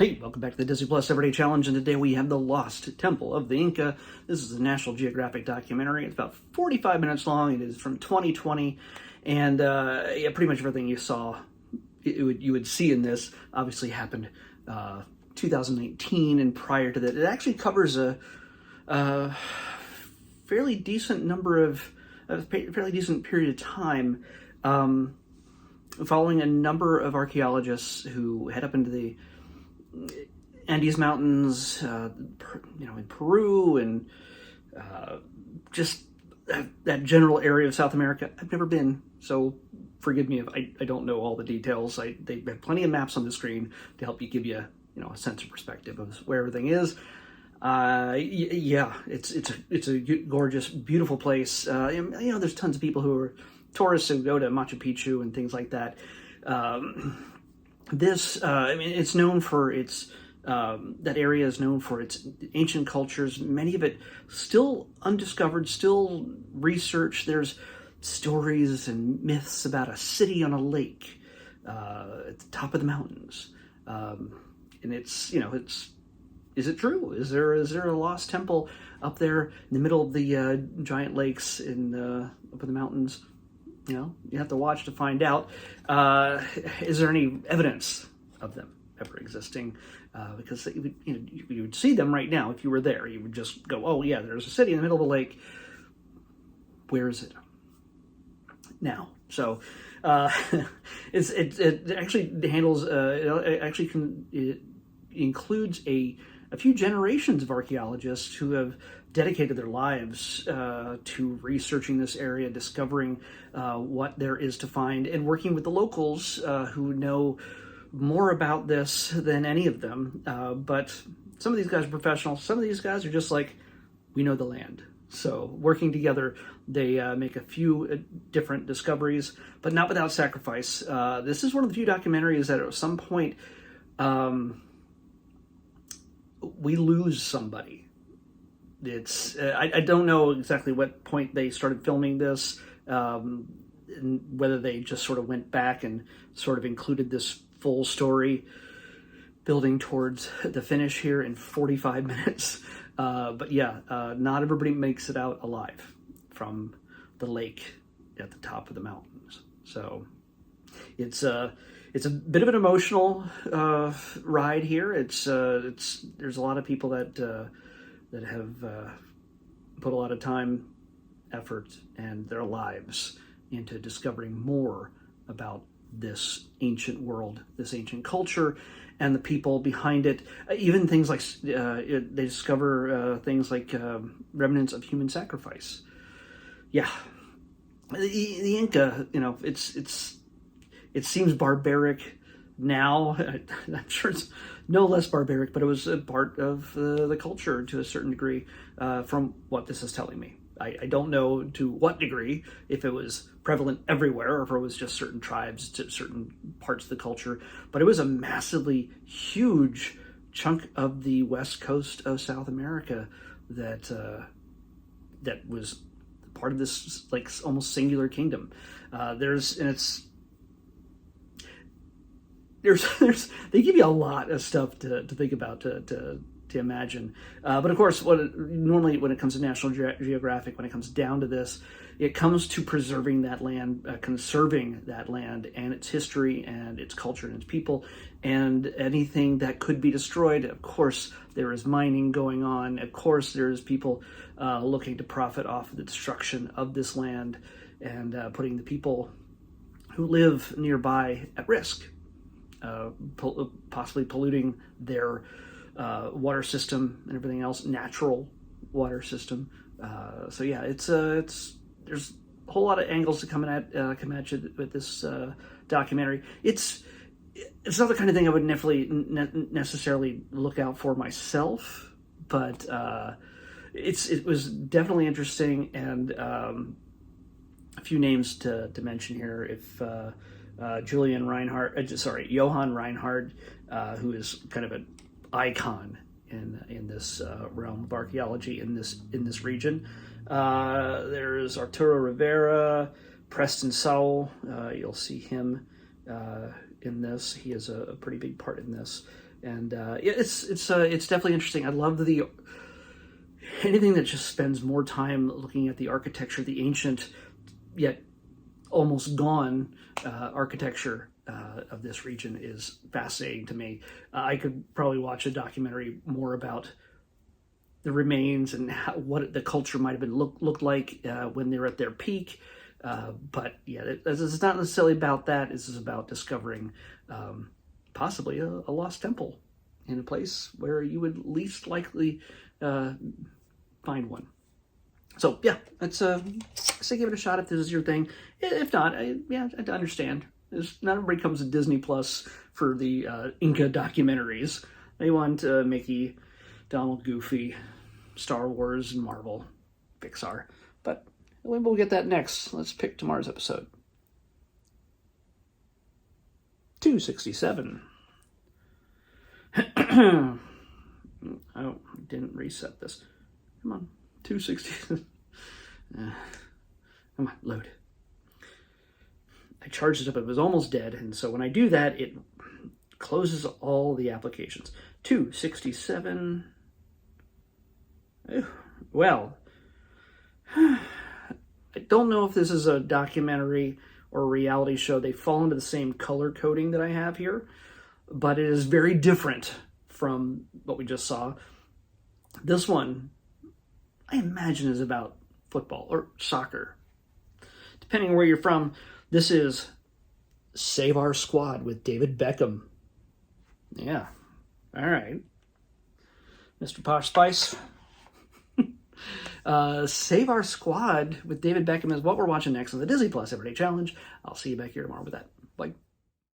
Hey, welcome back to the Disney Plus Everyday Challenge, and today we have The Lost Temple of the Inca. This is a National Geographic documentary. It's about 45 minutes long. It is from 2020, and yeah, pretty much everything you saw, you would see in this, obviously happened 2019 and prior to that. It actually covers a fairly decent fairly decent period of time, following a number of archaeologists who head up into the Andes Mountains, in Peru, and just that general area of South America. I've never been, so forgive me if I don't know all the details. They have plenty of maps on the screen to help you give you a sense of perspective of where everything is. Yeah, it's a gorgeous, beautiful place. There's tons of people who are tourists who go to Machu Picchu and things like that. It's known for its, that area is known for its ancient cultures, many of it still undiscovered, still researched. There's stories and myths about a city on a lake at the top of the mountains. And is it true? Is there a lost temple up there in the middle of the giant lakes up in the mountains? You have to watch to find out. Is there any evidence of them ever existing? Because you would see them right now if you were there. You would just go, oh yeah, there's a city in the middle of the lake. Where is it now? So it actually handles. It includes a few generations of archaeologists who have dedicated their lives to researching this area, discovering what there is to find, and working with the locals who know more about this than any of them. But some of these guys are professionals. Some of these guys are just like, we know the land. So working together, they make a few different discoveries, but not without sacrifice. This is one of the few documentaries that at some point we lose somebody. It's I don't know exactly what point they started filming this, and whether they just sort of went back and sort of included this full story building towards the finish here in 45 minutes. But yeah, not everybody makes it out alive from the lake at the top of the mountains. So it's a bit of an emotional ride here. There's a lot of people that have put a lot of time, effort, and their lives into discovering more about this ancient world, this ancient culture, and the people behind it. Even things like they discover things like remnants of human sacrifice. Yeah, the Inca. It seems barbaric now. I'm sure it's no less barbaric, but it was a part of the culture to a certain degree, from what this is telling me. I don't know to what degree, if it was prevalent everywhere or if it was just certain tribes to certain parts of the culture, but it was a massively huge chunk of the west coast of South America that was part of this like almost singular kingdom. They give you a lot of stuff to think about, to imagine. But of course, normally when it comes to National Geographic, when it comes down to this, it comes to preserving that land, conserving that land and its history and its culture and its people, and anything that could be destroyed. Of course, there is mining going on. Of course, there's people looking to profit off of the destruction of this land and putting the people who live nearby at risk. Possibly polluting their water system and everything else, natural water system. So yeah, there's a whole lot of angles to come at you with this documentary. It's not the kind of thing I would necessarily look out for myself, but it was definitely interesting, and a few names to mention here. If Johann Reinhardt, who is kind of an icon in this realm of archaeology in this region. There's Arturo Rivera, Preston Sowell. You'll see him in this. He is a pretty big part in this. And it's definitely interesting. I love anything that just spends more time looking at the architecture, the ancient yet almost gone architecture of this region is fascinating to me. I could probably watch a documentary more about the remains and what the culture might have been looked like when they're at their peak. But yeah, it's not necessarily about that. This is about discovering possibly a lost temple in a place where you would least likely find one. So yeah, let's say give it a shot if this is your thing. If not, I understand. Not everybody comes to Disney Plus for the Inca documentaries. They want Mickey, Donald, Goofy, Star Wars, and Marvel, Pixar. But we'll get that next. Let's pick tomorrow's episode. 267. Oh, didn't reset this. Come on, 260. Come on, load. I charged it up. It was almost dead, and so when I do that, it closes all the applications. 267. Well, I don't know if this is a documentary or a reality show. They fall into the same color coding that I have here, but it is very different from what we just saw. This one, I imagine, is about football or soccer. Depending on where you're from, this is Save Our Squad with David Beckham. Yeah. All right. Mr. Posh Spice. Save Our Squad with David Beckham is what we're watching next on the Disney Plus Everyday Challenge. I'll see you back here tomorrow with that. Bye.